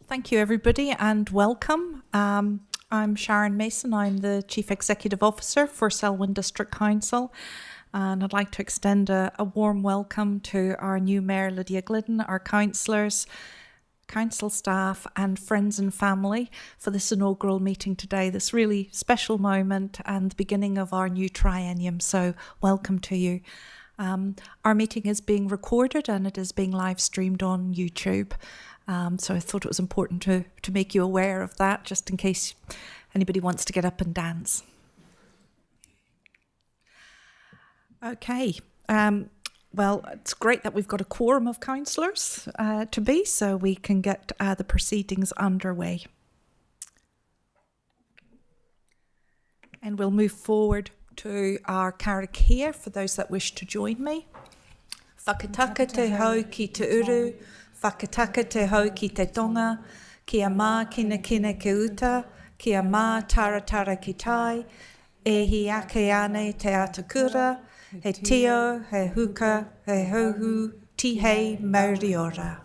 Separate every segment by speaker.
Speaker 1: Thank you, everybody, and welcome. I'm Sharon Mason. I'm the Chief Executive Officer for Selwyn District Council, and I'd like to extend a warm welcome to our new Mayor, Lydia Glidden, our councillors, council staff and friends and family for this inaugural meeting today, this really special moment and the beginning of our new triennium. So welcome to you. Our meeting is being recorded and it is being live streamed on YouTube. So I thought it was important to make you aware of that, just in case anybody wants to get up and dance. Okay. Well, it's great that we've got a quorum of councillors to be, so we can get the proceedings underway. And we'll move forward to our karakia for those that wish to join me. Whakataka te hau ki te uru, whakataka te hau ki te tonga, kia mā kina kina ke uta, kia mā tara tara ki tai, e hi ake ane te atakura, he tio, he huka, he hohu, tihei mauri ora.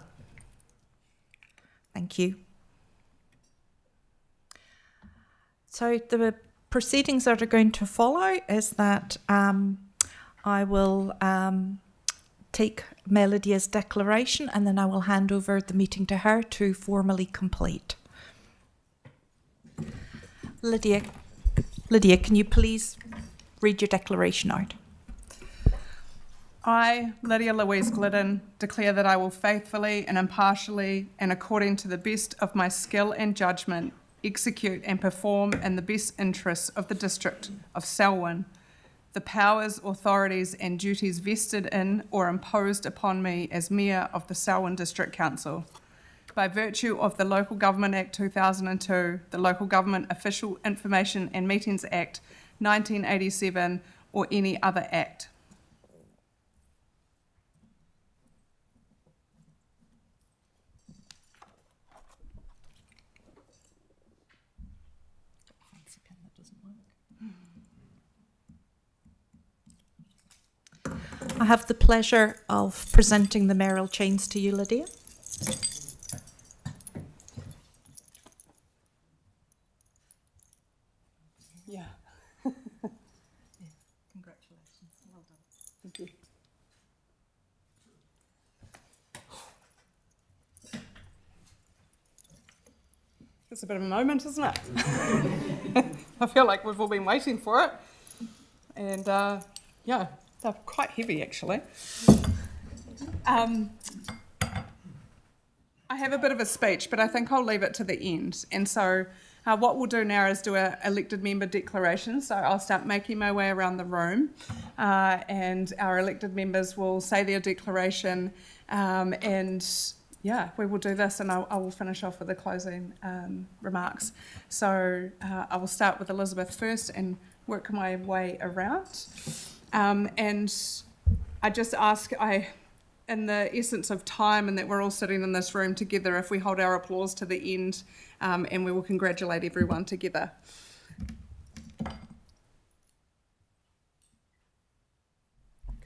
Speaker 1: Thank you. So the proceedings that are going to follow is that I will take Lydia's declaration and then I will hand over the meeting to her to formally complete. Lydia, can you please read your declaration out?
Speaker 2: I, Lydia Louise Glidden, declare that I will faithfully and impartially and according to the best of my skill and judgment execute and perform in the best interests of the District of Selwyn the powers, authorities and duties vested in or imposed upon me as Mayor of the Selwyn District Council by virtue of the Local Government Act 2002, the Local Government Official Information and Meetings Act 1987 or any other act.
Speaker 1: I have the pleasure of presenting the mayoral chains to you, Lydia.
Speaker 2: Yeah. Congratulations. Well done. Thank you. It's a bit of a moment, isn't it? I feel like we've all been waiting for it. And yeah. They're quite heavy, actually. I have a bit of a speech, but I think I'll leave it to the end. And so what we'll do now is do an elected member declaration. So I'll start making my way around the room and our elected members will say their declaration and yeah, we will do this and I will finish off with the closing remarks. So I will start with Elizabeth first and work my way around. And I just ask, in the essence of time and that we're all sitting in this room together, if we hold our applause to the end and we will congratulate everyone together.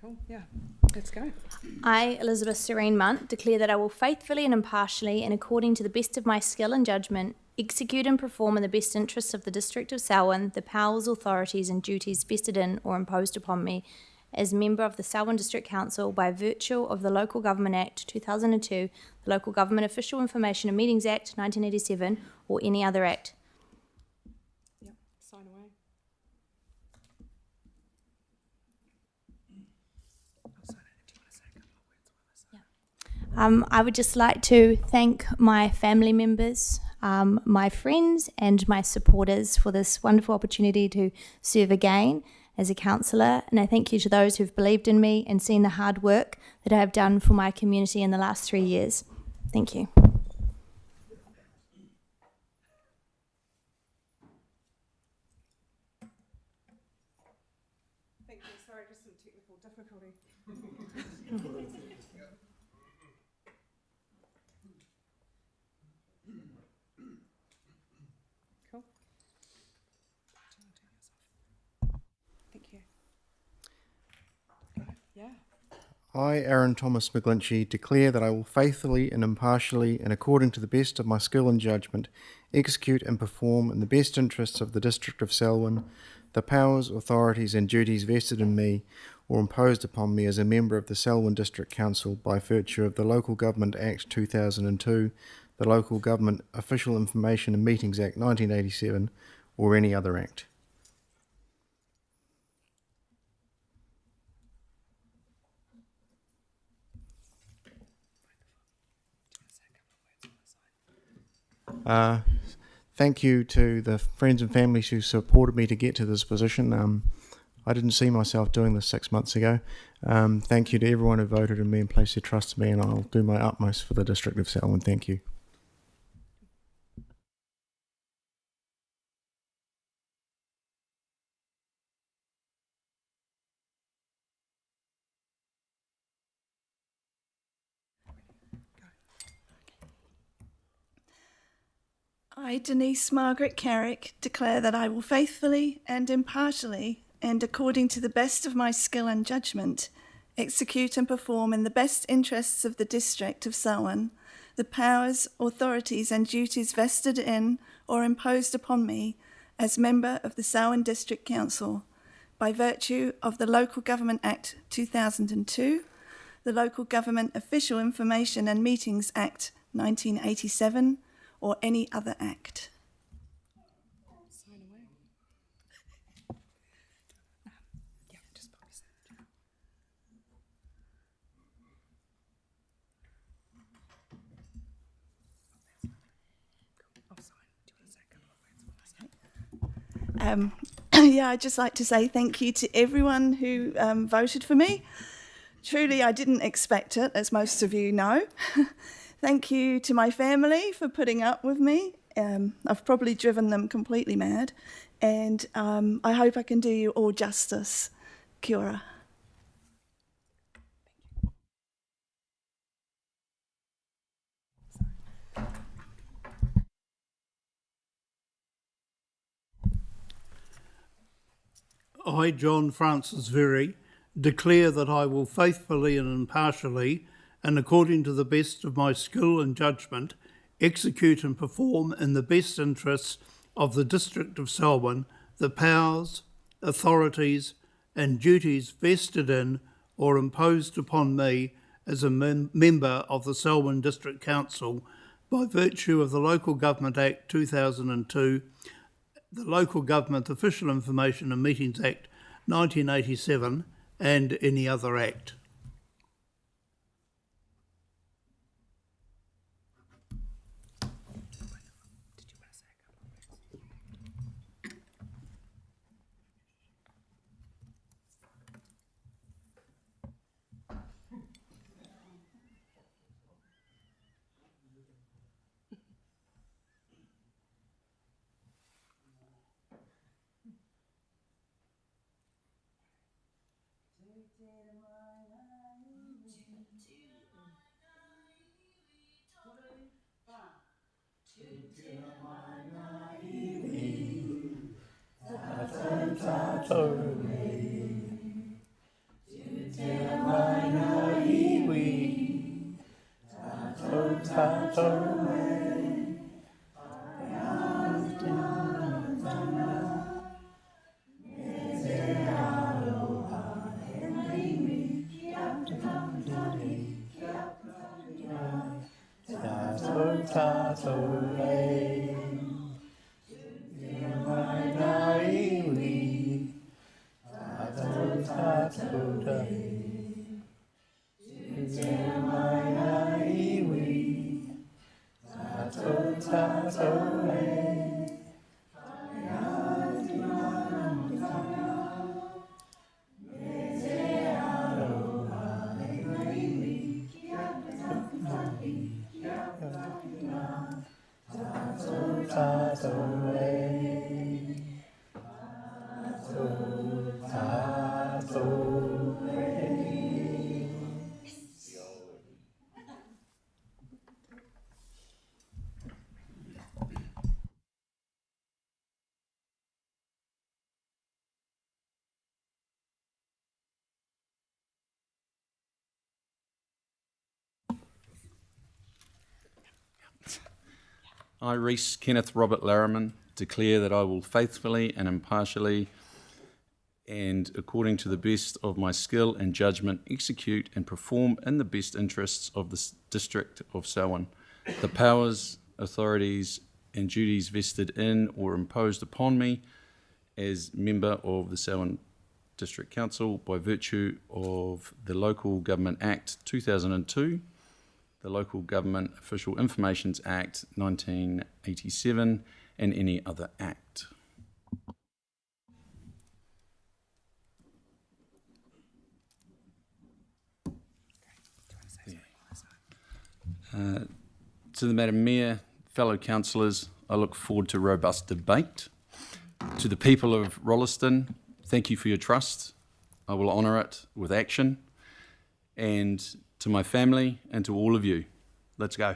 Speaker 2: Cool, yeah, let's go.
Speaker 3: I, Elizabeth Serene Munt, declare that I will faithfully and impartially and according to the best of my skill and judgment execute and perform in the best interests of the District of Selwyn the powers, authorities and duties vested in or imposed upon me as member of the Selwyn District Council by virtue of the Local Government Act 2002, the Local Government Official Information and Meetings Act 1987 or any other act.
Speaker 2: Yep, sign away.
Speaker 3: I would just like to thank my family members, my friends and my supporters for this wonderful opportunity to serve again as a councillor, and I thank you to those who've believed in me and seen the hard work that I have done for my community in the last 3 years. Thank you.
Speaker 2: Thank you, sorry, just some technical difficulty. Cool. Thank you. Yeah.
Speaker 4: I, Aaron Thomas McGlinchey, declare that I will faithfully and impartially and according to the best of my skill and judgment execute and perform in the best interests of the District of Selwyn the powers, authorities and duties vested in me or imposed upon me as a member of the Selwyn District Council by virtue of the Local Government Act 2002, the Local Government Official Information and Meetings Act 1987, or any other act. Thank you to the friends and families who supported me to get to this position. I didn't see myself doing this 6 months ago. Thank you to everyone who voted in me and placed their trust in me, and I'll do my utmost for the District of Selwyn. Thank you.
Speaker 5: I, Denise Margaret Carrick, declare that I will faithfully and impartially and according to the best of my skill and judgment execute and perform in the best interests of the District of Selwyn the powers, authorities and duties vested in or imposed upon me as member of the Selwyn District Council by virtue of the Local Government Act 2002, the Local Government Official Information and Meetings Act 1987, or any other act.
Speaker 2: Sign away. Yeah, just pop this in. I'll sign. Do you want to say a couple of words?
Speaker 5: Yeah, I'd just like to say thank you to everyone who voted for me. Truly, I didn't expect it, as most of you know. Thank you to my family for putting up with me. I've probably driven them completely mad, and I hope I can do you all justice. Kia ora.
Speaker 6: I, John Francis Very, declare that I will faithfully and impartially, and according to the best of my skill and judgment, execute and perform in the best interests of the District of Selwyn the powers, authorities and duties vested in or imposed upon me as a member of the Selwyn District Council by virtue of the Local Government Act 2002, the Local Government Official Information and Meetings Act 1987, and any other act.
Speaker 7: I, Reese Kenneth Robert Larriman, declare that I will faithfully and impartially and according to the best of my skill and judgment execute and perform in the best interests of the District of Selwyn the powers, authorities and duties vested in or imposed upon me as member of the Selwyn District Council by virtue of the Local Government Act 2002, the Local Government Official Informations Act 1987, and any other act. To the Madam Mayor, fellow councillors, I look forward to robust debate. To the people of Rolleston, thank you for your trust. I will honour it with action. And to my family and to all of you, let's go.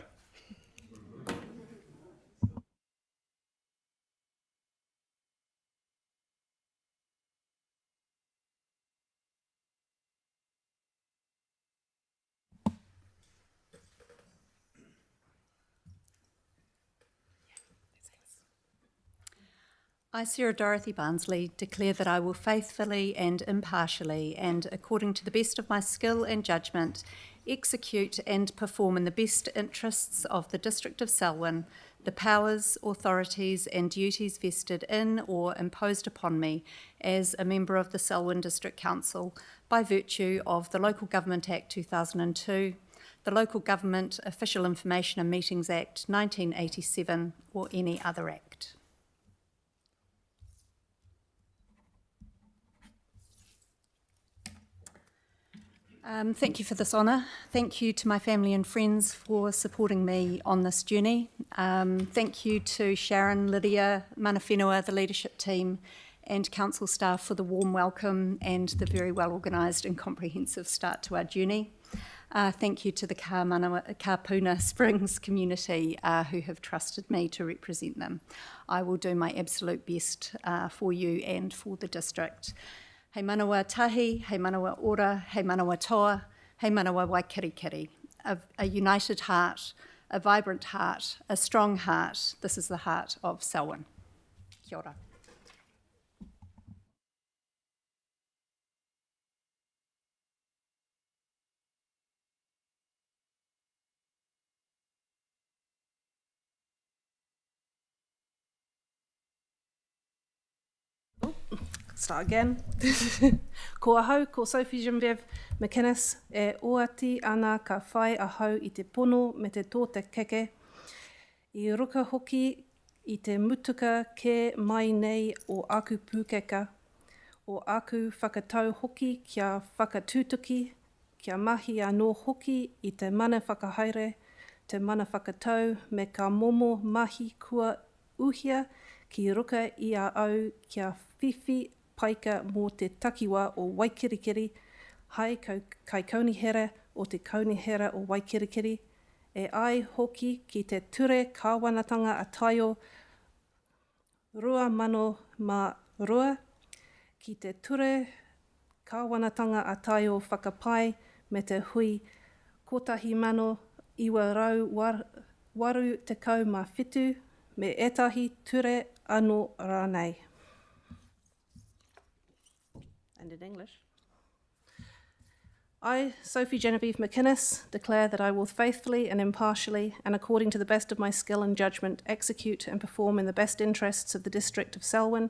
Speaker 8: I, Sarah Dorothy Barnsley, declare that I will faithfully and impartially and according to the best of my skill and judgment execute and perform in the best interests of the District of Selwyn the powers, authorities and duties vested in or imposed upon me as a member of the Selwyn District Council by virtue of the Local Government Act 2002, the Local Government Official Information and Meetings Act 1987 or any other act. Thank you for this honour. Thank you to my family and friends for supporting me on this journey. Thank you to Sharon, Lydia, Mana Whenua, the leadership team and council staff for the warm welcome and the very well organised and comprehensive start to our journey. Thank you to the Kapuna Springs community who have trusted me to represent them. I will do my absolute best for you and for the district. Hei manawa tahi, hei manawa ora, hei manawa toa, hei manawa waikirikiri. A united heart, a vibrant heart, a strong heart. This is the heart of Selwyn. Kia ora.
Speaker 9: Start again. Ko ahau, ko Sophie Genevieve McInnes, e oati ana ka whai ahau I te pono me te tō te keke. I ruka hoki I te mutuka ke mai nei o aku pūkeka, o aku whakatau hoki kia whakatūtuki, kia mahi anō hoki I te mana whakahaere, te mana whakatau me ka momo mahi kua uhia ki ruka I a au kia whiwhi paika mō te takiwa o Waikirikiri, hai kai kaunihera o te kaunihera o Waikirikiri, e ai hoki ki te ture kāwanatanga a taio 2002, ki te ture kāwanatanga a taio whakapai me te hui 1947 me etahi ture anō rānei. And in English. I, Sophie Genevieve McInnes, declare that I will faithfully and impartially and according to the best of my skill and judgment execute and perform in the best interests of the District of Selwyn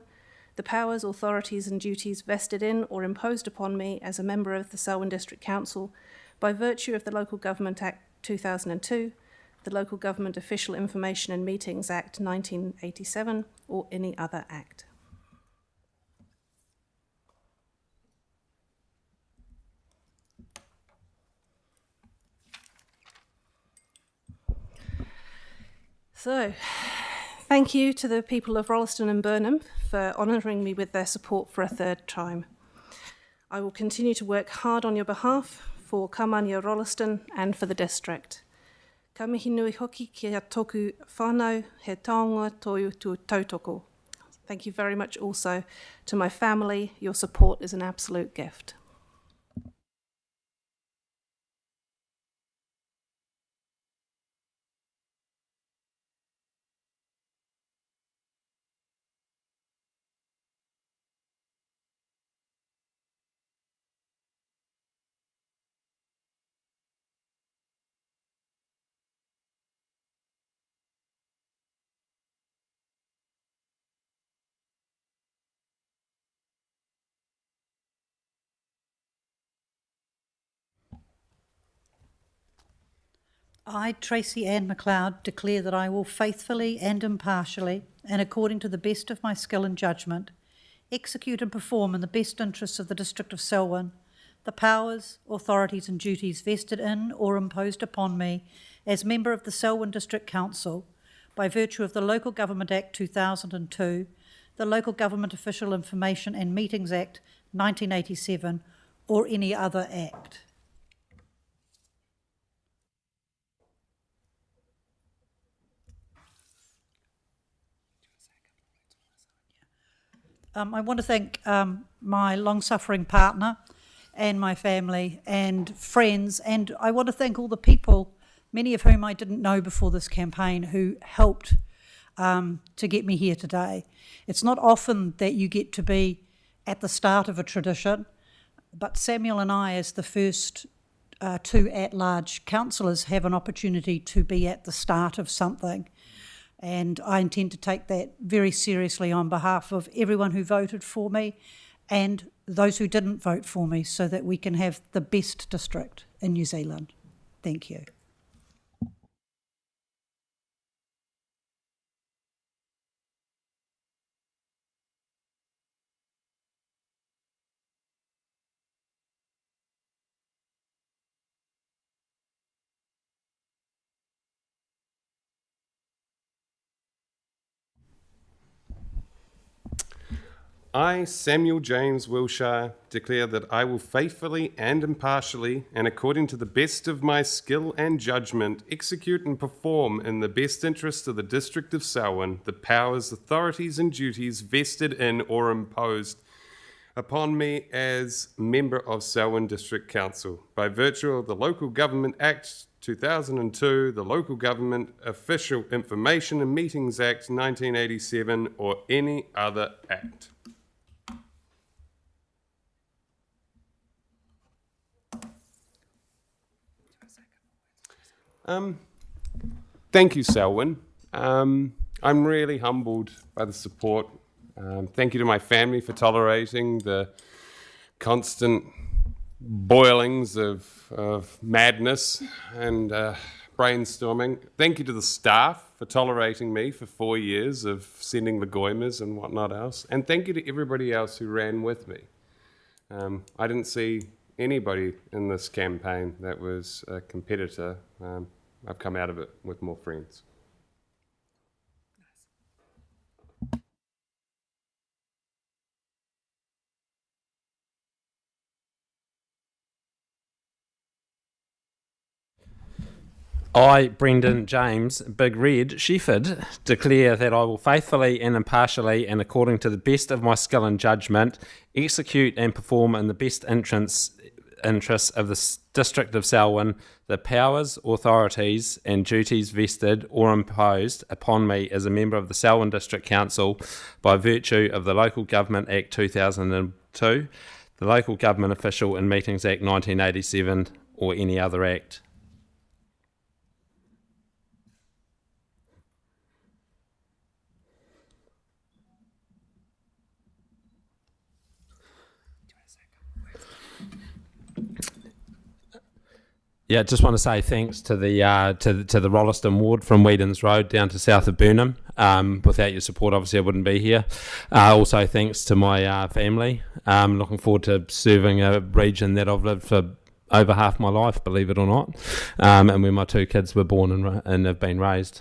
Speaker 9: the powers, authorities and duties vested in or imposed upon me as a member of the Selwyn District Council by virtue of the Local Government Act 2002, the Local Government Official Information and Meetings Act 1987 or any other act. So, thank you to the people of Rolleston and Burnham for honouring me with their support for a third time. I will continue to work hard on your behalf for Kamania Rolleston and for the district. Ka mihi nui hoki kia toku whānau he taonga tohu tu tautoko. Thank you very much also to my family. Your support is an absolute gift.
Speaker 10: I, Tracy Ann McLeod, declare that I will faithfully and impartially, and according to the best of my skill and judgment, execute and perform in the best interests of the District of Selwyn the powers, authorities and duties vested in or imposed upon me as member of the Selwyn District Council by virtue of the Local Government Act 2002, the Local Government Official Information and Meetings Act 1987, or any other act. I want to thank my long-suffering partner and my family and friends, and I want to thank all the people, many of whom I didn't know before this campaign, who helped to get me here today. It's not often that you get to be at the start of a tradition, but Samuel and I, as the first two at-large councillors, have an opportunity to be at the start of something. And I intend to take that very seriously on behalf of everyone who voted for me and those who didn't vote for me, so that we can have the best district in New Zealand. Thank you.
Speaker 11: I, Samuel James Wilshire, declare that I will faithfully and impartially, and according to the best of my skill and judgment, execute and perform in the best interest of the District of Selwyn the powers, authorities and duties vested in or imposed upon me as member of Selwyn District Council by virtue of the Local Government Act 2002, the Local Government Official Information and Meetings Act 1987, or any other act. Thank you, Selwyn. I'm really humbled by the support. Thank you to my family for tolerating the constant boilings of madness and brainstorming. Thank you to the staff for tolerating me for 4 years of sending the goimas and whatnot else. And thank you to everybody else who ran with me. I didn't see anybody in this campaign that was a competitor. I've come out of it with more friends.
Speaker 12: I, Brendan James Big Red Shefford, declare that I will faithfully and impartially, and according to the best of my skill and judgment, execute and perform in the best interests of the District of Selwyn the powers, authorities and duties vested or imposed upon me as a member of the Selwyn District Council by virtue of the Local Government Act 2002, the Local Government Official and Meetings Act 1987, or any other act. Yeah, just want to say thanks to the to the Rolleston ward from Whedon's Road down to south of Burnham. Without your support, obviously, I wouldn't be here. Also, thanks to my family. Looking forward to serving a region that I've lived for over half my life, believe it or not, and where my two kids were born and have been raised.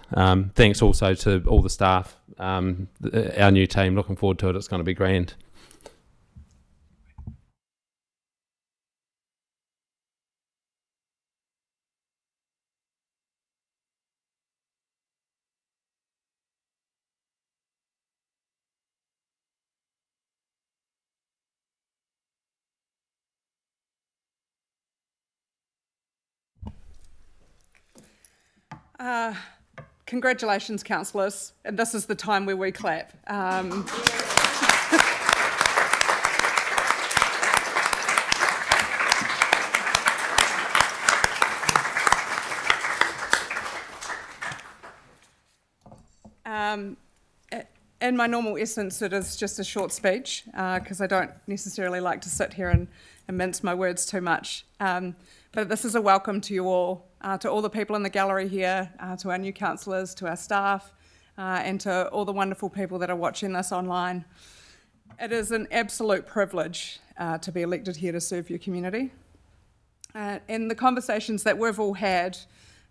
Speaker 12: Thanks also to all the staff, our new team. Looking forward to it. It's going to be grand.
Speaker 2: Congratulations, councillors, and this is the time where we clap. In my normal essence, it is just a short speech because I don't necessarily like to sit here and mince my words too much. But this is a welcome to you all to all the people in the gallery here, to our new councillors, to our staff, and to all the wonderful people that are watching this online. It is an absolute privilege to be elected here to serve your community. And the conversations that we've all had,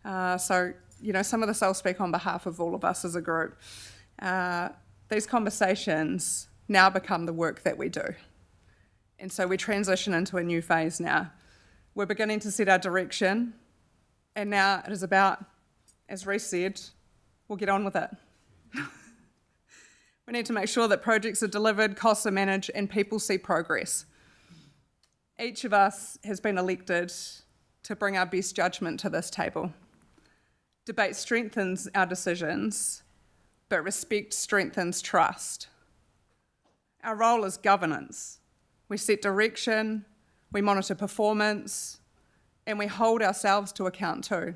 Speaker 2: so, you know, some of this I'll speak on behalf of all of us as a group. These conversations now become the work that we do. And so we transition into a new phase now. We're beginning to set our direction, and now it is about, as Reece said, we'll get on with it. We need to make sure that projects are delivered, costs are managed, and people see progress. Each of us has been elected to bring our best judgment to this table. Debate strengthens our decisions, but respect strengthens trust. Our role is governance. We set direction, we monitor performance, and we hold ourselves to account too.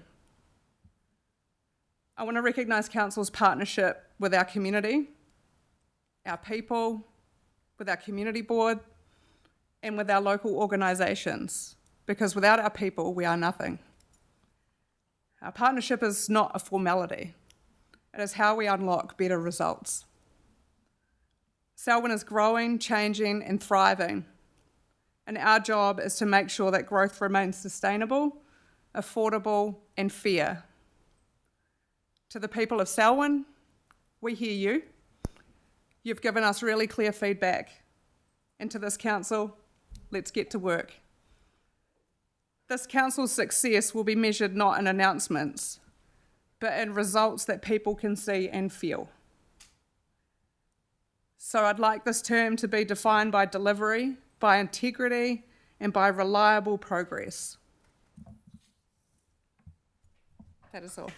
Speaker 2: I want to recognise Council's partnership with our community, our people, with our community board, and with our local organisations, because without our people, we are nothing. Our partnership is not a formality. It is how we unlock better results. Selwyn is growing, changing, and thriving, and our job is to make sure that growth remains sustainable, affordable, and fair. To the people of Selwyn, we hear you. You've given us really clear feedback. And to this council, let's get to work. This council's success will be measured not in announcements, but in results that people can see and feel. So I'd like this term to be defined by delivery, by integrity, and by reliable progress. That is all.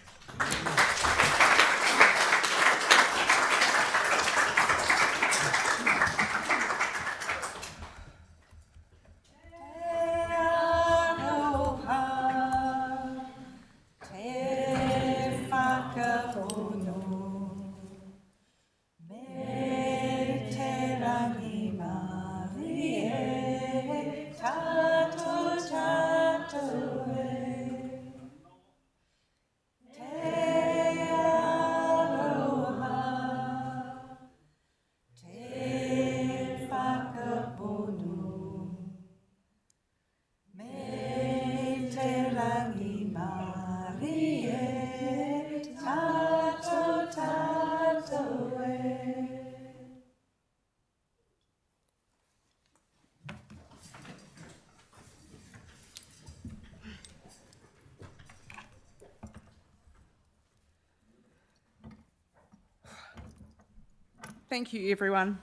Speaker 2: Thank you, everyone.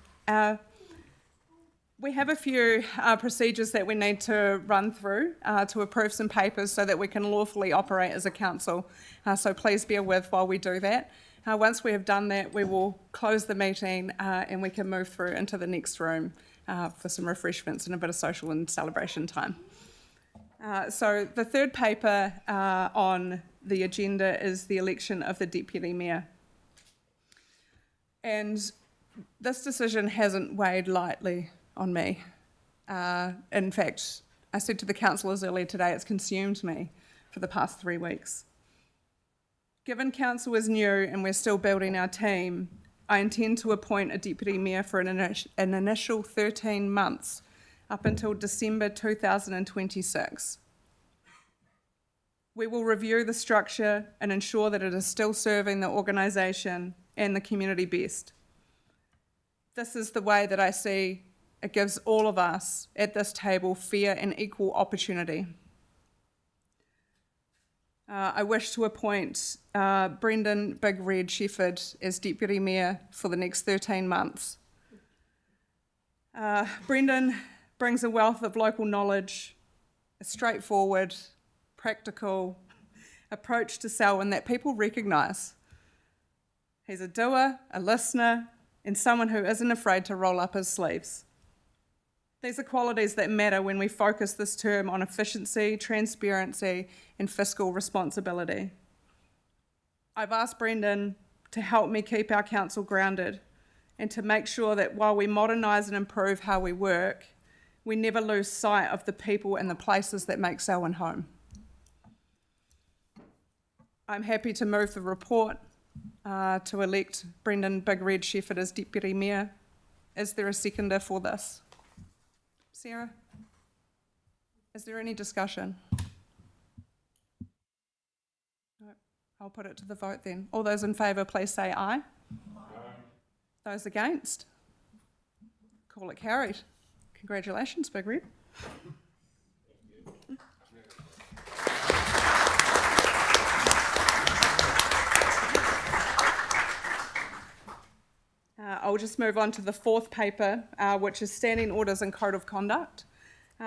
Speaker 2: We have a few procedures that we need to run through to approve some papers so that we can lawfully operate as a council. So please bear with while we do that. Once we have done that, we will close the meeting and we can move through into the next room for some refreshments and a bit of social and celebration time. So the third paper on the agenda is the election of the Deputy Mayor. And this decision hasn't weighed lightly on me. In fact, I said to the councillors earlier today, it's consumed me for the past 3 weeks. Given council is new and we're still building our team, I intend to appoint a deputy mayor for an initial 13 months up until December 2026. We will review the structure and ensure that it is still serving the organisation and the community best. This is the way that I see it gives all of us at this table fair and equal opportunity. I wish to appoint Brendan Big Red Shepherd as Deputy Mayor for the next 13 months. Brendan brings a wealth of local knowledge, a straightforward, practical approach to Selwyn that people recognise. He's a doer, a listener, and someone who isn't afraid to roll up his sleeves. These are qualities that matter when we focus this term on efficiency, transparency, and fiscal responsibility. I've asked Brendan to help me keep our council grounded and to make sure that while we modernise and improve how we work, we never lose sight of the people and the places that make Selwyn home. I'm happy to move the report to elect Brendan Big Red Shepherd as Deputy Mayor. Is there a seconder for this? Sarah? Is there any discussion? No. I'll put it to the vote then. All those in favour, please say aye. Those against? Call it carried. Congratulations, Big Red. I'll just move on to the fourth paper, which is Standing Orders and Code of Conduct.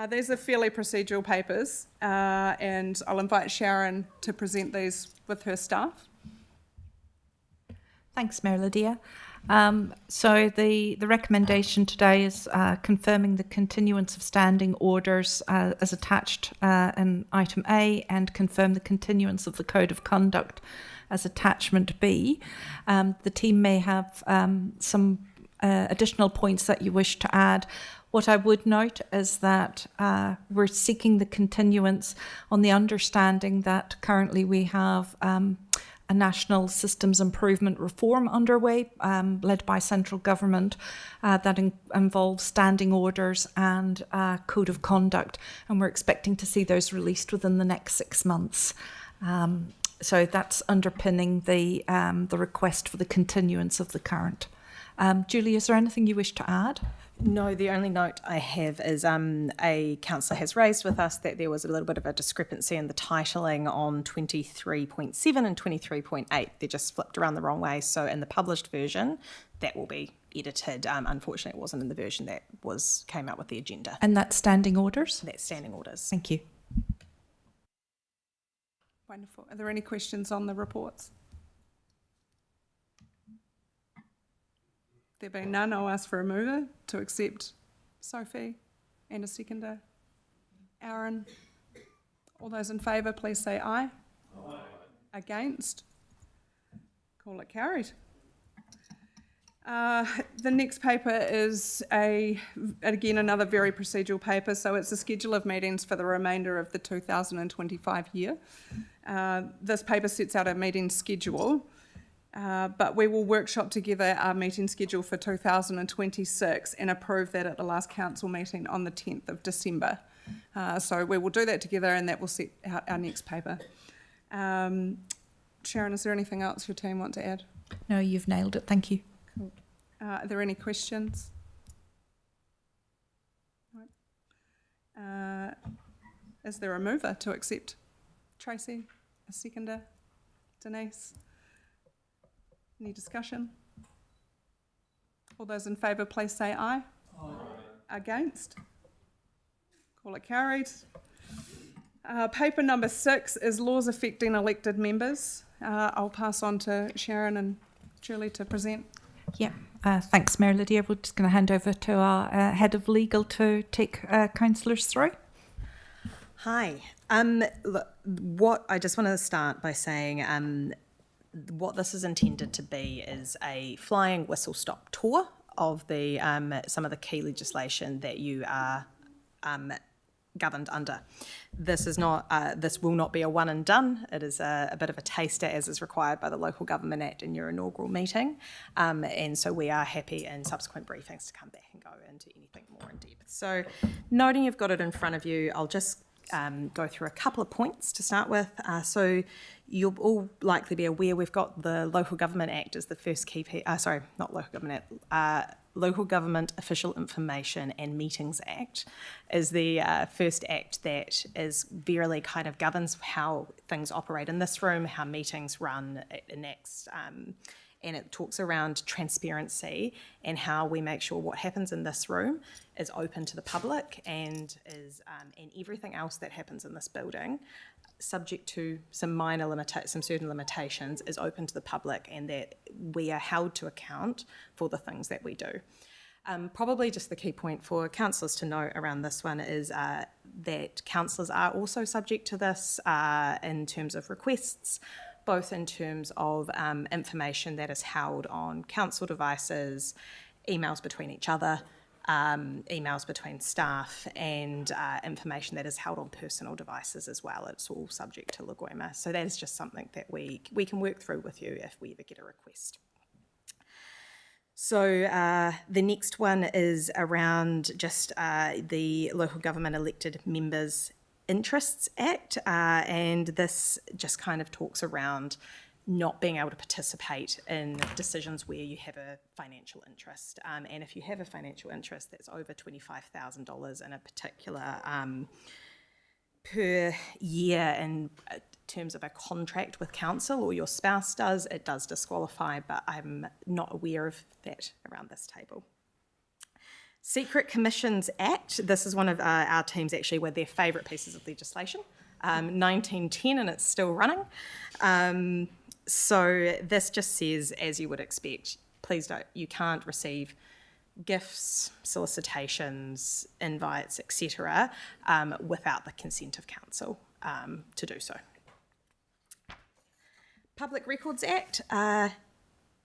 Speaker 2: These are fairly procedural papers, and I'll invite Sharon to present these with her staff.
Speaker 1: Thanks, Mayor Lydia. So the recommendation today is confirming the continuance of standing orders as attached in item A, and confirm the continuance of the Code of Conduct as attachment B. The team may have some additional points that you wish to add. What I would note is that we're seeking the continuance on the understanding that currently we have a national systems improvement reform underway, led by central government, that involves standing orders and code of conduct, and we're expecting to see those released within the next 6 months. So that's underpinning the request for the continuance of the current. Julie, is there anything you wish to add?
Speaker 13: No, the only note I have is a councillor has raised with us that there was a little bit of a discrepancy in the titling on 23.7 and 23.8. They're just flipped around the wrong way. So in the published version, that will be edited. Unfortunately, it wasn't in the version that came out with the agenda.
Speaker 1: And that's standing orders?
Speaker 13: That's standing orders.
Speaker 1: Thank you.
Speaker 2: Wonderful. Are there any questions on the reports? There being none, I'll ask for a mover to accept Sophie and a seconder. Aaron? All those in favour, please say aye. Aye. Against? Call it carried. The next paper is again another very procedural paper, so it's a schedule of meetings for the remainder of the 2025 year. This paper sets out a meeting schedule, but we will workshop together our meeting schedule for 2026 and approve that at the last council meeting on the 10th of December. So we will do that together, and that will set out our next paper. Sharon, is there anything else your team want to add?
Speaker 1: No, you've nailed it. Thank you.
Speaker 2: Cool. Are there any questions? Is there a mover to accept? Tracy, a seconder? Denise? Any discussion? All those in favour, please say aye. Aye. Against? Call it carried. Paper number 6 is laws affecting elected members. I'll pass on to Sharon and Julie to present.
Speaker 1: Yeah, thanks, Mayor Lydia. We're just going to hand over to our head of legal to take councillors through.
Speaker 13: Hi. What I just want to start by saying, what this is intended to be is a flying whistle-stop tour of the some of the key legislation that you are governed under. This is not. This will not be a one and done. It is a bit of a taster, as is required by the Local Government Act in your inaugural meeting, and so we are happy in subsequent briefings to come back and go into anything more in depth. So, noting you've got it in front of you, I'll just go through a couple of points to start with. So you'll all likely be aware we've got the Local Government Act as the first key not Local Government Act, Local Government Official Information and Meetings Act is the first act that is really kind of governs how things operate in this room, how meetings run. It enacts and it talks around transparency and how we make sure what happens in this room is open to the public and is and everything else that happens in this building, subject to some certain limitations, is open to the public, and that we are held to account for the things that we do. Probably just the key point for councillors to know around this one is that councillors are also subject to this in terms of requests, both in terms of information that is held on council devices, emails between each other, emails between staff, and information that is held on personal devices as well. It's all subject to Lagoima. So that is just something that we can work through with you if we ever get a request. So the next one is around just the Local Government Elected Members Interests Act, and this just kind of talks around not being able to participate in decisions where you have a financial interest. And if you have a financial interest that's over $25,000 in a particular per year in terms of a contract with council, or your spouse does, it does disqualify, but I'm not aware of that around this table. Secret Commissions Act, this is one of our teams actually with their favourite pieces of legislation, 1910, and it's still running. So this just says, as you would expect, please don't, you can't receive gifts, solicitations, invites, etc., without the consent of council to do so. Public Records Act,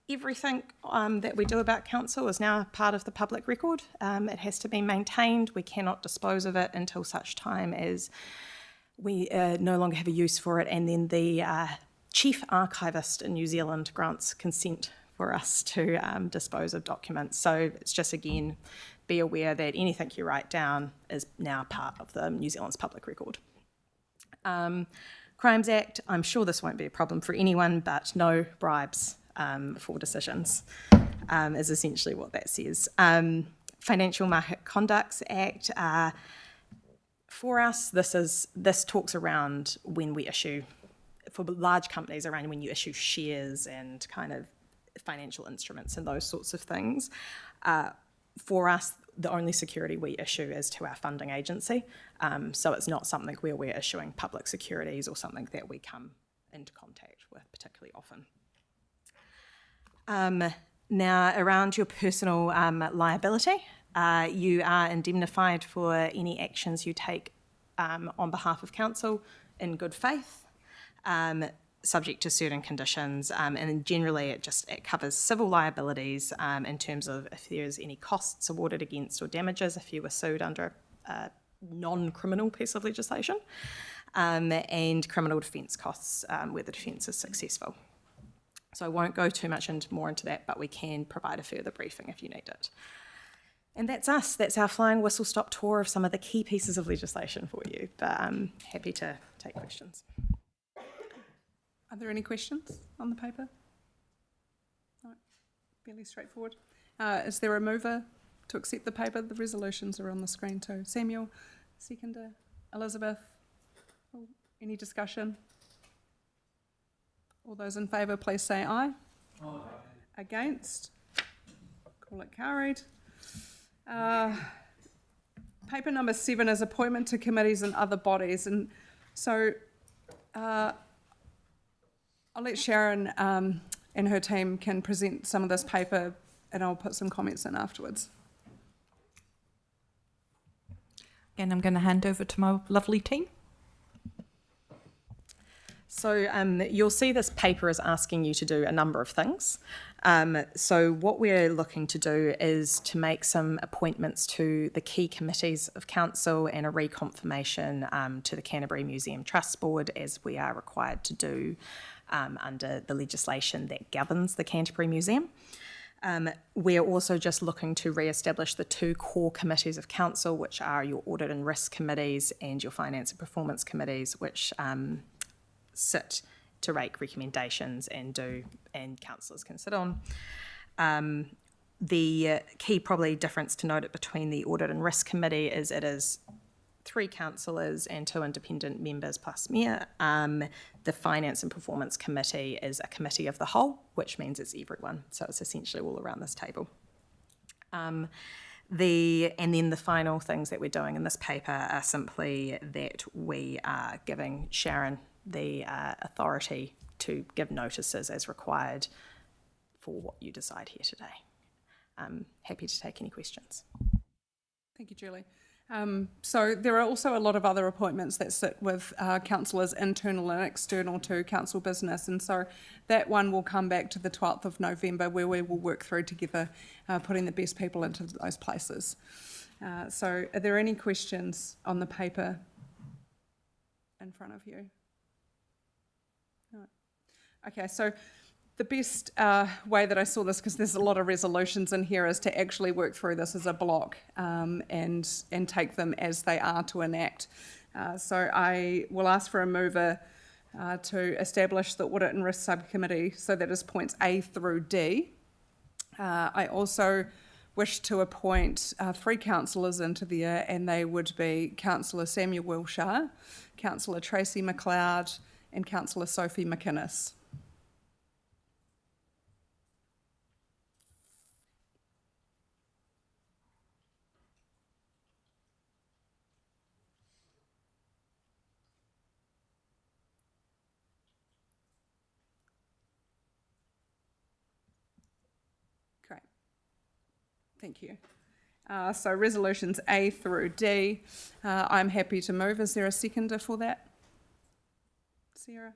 Speaker 13: everything that we do about council is now part of the public record. It has to be maintained. We cannot dispose of it until such time as we no longer have a use for it, and then the chief archivist in New Zealand grants consent for us to dispose of documents. So it's just, again, be aware that anything you write down is now part of the New Zealand's public record. Crimes Act, I'm sure this won't be a problem for anyone, but no bribes for decisions is essentially what that says. Financial Market Conducts Act, for us, this talks around when we issue, for large companies, around when you issue shares and kind of financial instruments and those sorts of things. For us, the only security we issue is to our funding agency, so it's not something where we're issuing public securities or something that we come into contact with particularly often. Now, around your personal liability, you are indemnified for any actions you take on behalf of council in good faith, subject to certain conditions, and generally it covers civil liabilities in terms of if there's any costs awarded against or damages if you were sued under a non-criminal piece of legislation, and criminal defence costs where the defence is successful. So I won't go too much more into that, but we can provide a further briefing if you need it. And that's us. That's our flying whistle-stop tour of some of the key pieces of legislation for you, but I'm happy to take questions.
Speaker 2: Are there any questions on the paper? No, fairly straightforward. Is there a mover to accept the paper? The resolutions are on the screen too. Samuel, seconder. Elizabeth. Oh, any discussion? All those in favour, please say aye. Aye. Against? Call it carried. Paper number 7 is appointment to committees and other bodies, and so I'll let Sharon and her team can present some of this paper, and I'll put some comments in afterwards.
Speaker 1: Again, I'm going to hand over to my lovely team.
Speaker 13: So you'll see this paper is asking you to do a number of things. So what we're looking to do is to make some appointments to the key committees of council and a reconfirmation to the Canterbury Museum Trust Board, as we are required to do under the legislation that governs the Canterbury Museum. We're also just looking to re-establish the 2 core committees of council, which are your audit and risk committees and your finance and performance committees, which sit to rate recommendations and councillors can sit on. The key probably difference to note between the audit and risk committee is it is 3 councillors and 2 independent members plus mayor. The finance and performance committee is a committee of the whole, which means it's everyone. So it's essentially all around this table. And then the final things that we're doing in this paper are simply that we are giving Sharon the authority to give notices as required for what you decide here today. I'm happy to take any questions.
Speaker 2: Thank you, Julie. So there are also a lot of other appointments that sit with councillors, internal and external to council business, and so that one will come back to the 12th of November, where we will work through together putting the best people into those places. So are there any questions on the paper in front of you? No. Okay, so the best way that I saw this, because there's a lot of resolutions in here, is to actually work through this as a block and take them as they are to enact. So I will ask for a mover to establish the Audit and Risk Subcommittee, so that is points A through D. I also wish to appoint 3 councillors into there, and they would be Councillor Samuel Wilshire, Councillor Tracy McLeod, and Councillor Sophie McInnes. Great. Thank you. So resolutions A through D, I'm happy to move. Is there a seconder for that? Sarah?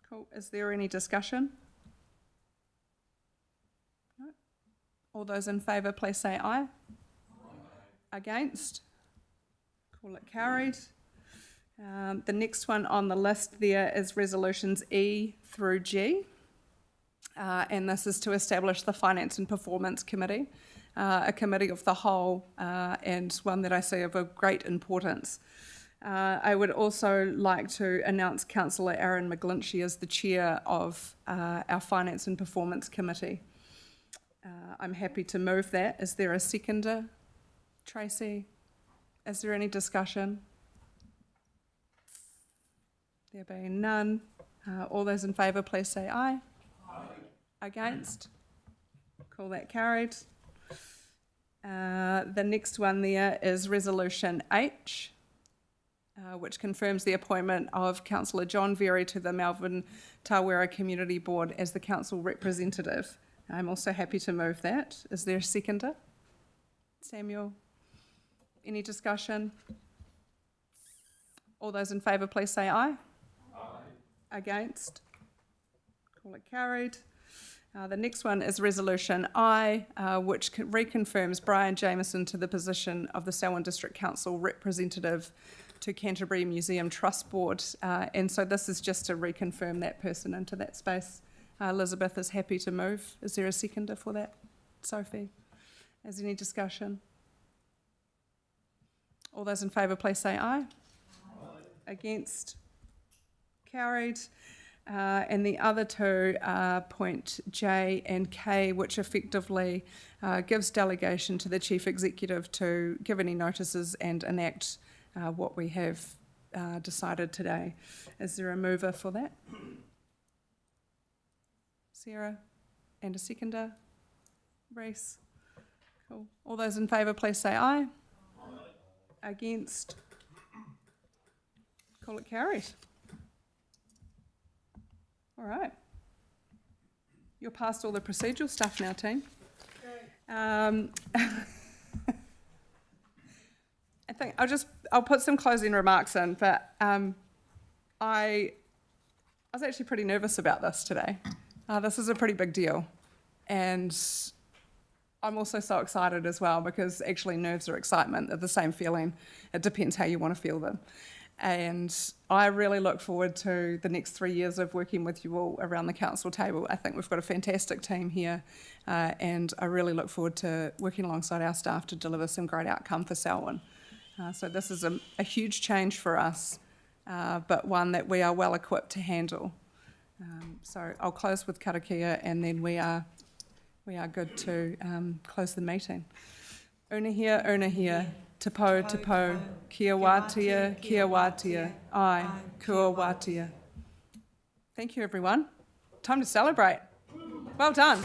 Speaker 2: Cool. Is there any discussion? No? All those in favour, please say aye. Aye. Against? Call it carried. The next one on the list there is resolutions E through G. And this is to establish the Finance and Performance Committee, a committee of the whole, and one that I see of a great importance. I would also like to announce Councillor Aaron McGlinchey as the chair of our Finance and Performance Committee. I'm happy to move that. Is there a seconder? Tracy? Is there any discussion? There being none, all those in favour, please say aye. Against? Call that carried. The next one there is Resolution H, which confirms the appointment of Councillor John Very to the Melbourne Tawera Community Board as the council representative. I'm also happy to move that. Is there a seconder? Samuel? Any discussion? All those in favour, please say aye. Aye. Against? Call it carried. The next one is Resolution I, which reconfirms Brian Jameson to the position of the Selwyn District Council representative to Canterbury Museum Trust Board. And so this is just to reconfirm that person into that space. Elizabeth is happy to move. Is there a seconder for that? Sophie? Is there any discussion? All those in favour, please say aye. Aye. Against? Carried. And the other two are point J and K, which effectively gives delegation to the Chief Executive to give any notices and enact what we have decided today. Is there a mover for that? Sarah? And a seconder? Reese? Cool. All those in favour, please say aye. Aye. Against? Call it carried. All right. You're past all the procedural stuff now, team. I think I'll put some closing remarks in, but I was actually pretty nervous about this today. This is a pretty big deal, and I'm also so excited as well, because actually nerves or excitement are the same feeling. It depends how you want to feel them. And I really look forward to the next 3 years of working with you all around the council table. I think we've got a fantastic team here, and I really look forward to working alongside our staff to deliver some great outcome for Selwyn. So this is a huge change for us, but one that we are well equipped to handle. So I'll close with karakia, and then we are good to close the meeting. Unahia, te pau, kia wātia, ai, kua wātia. Thank you, everyone. Time to celebrate. Well done.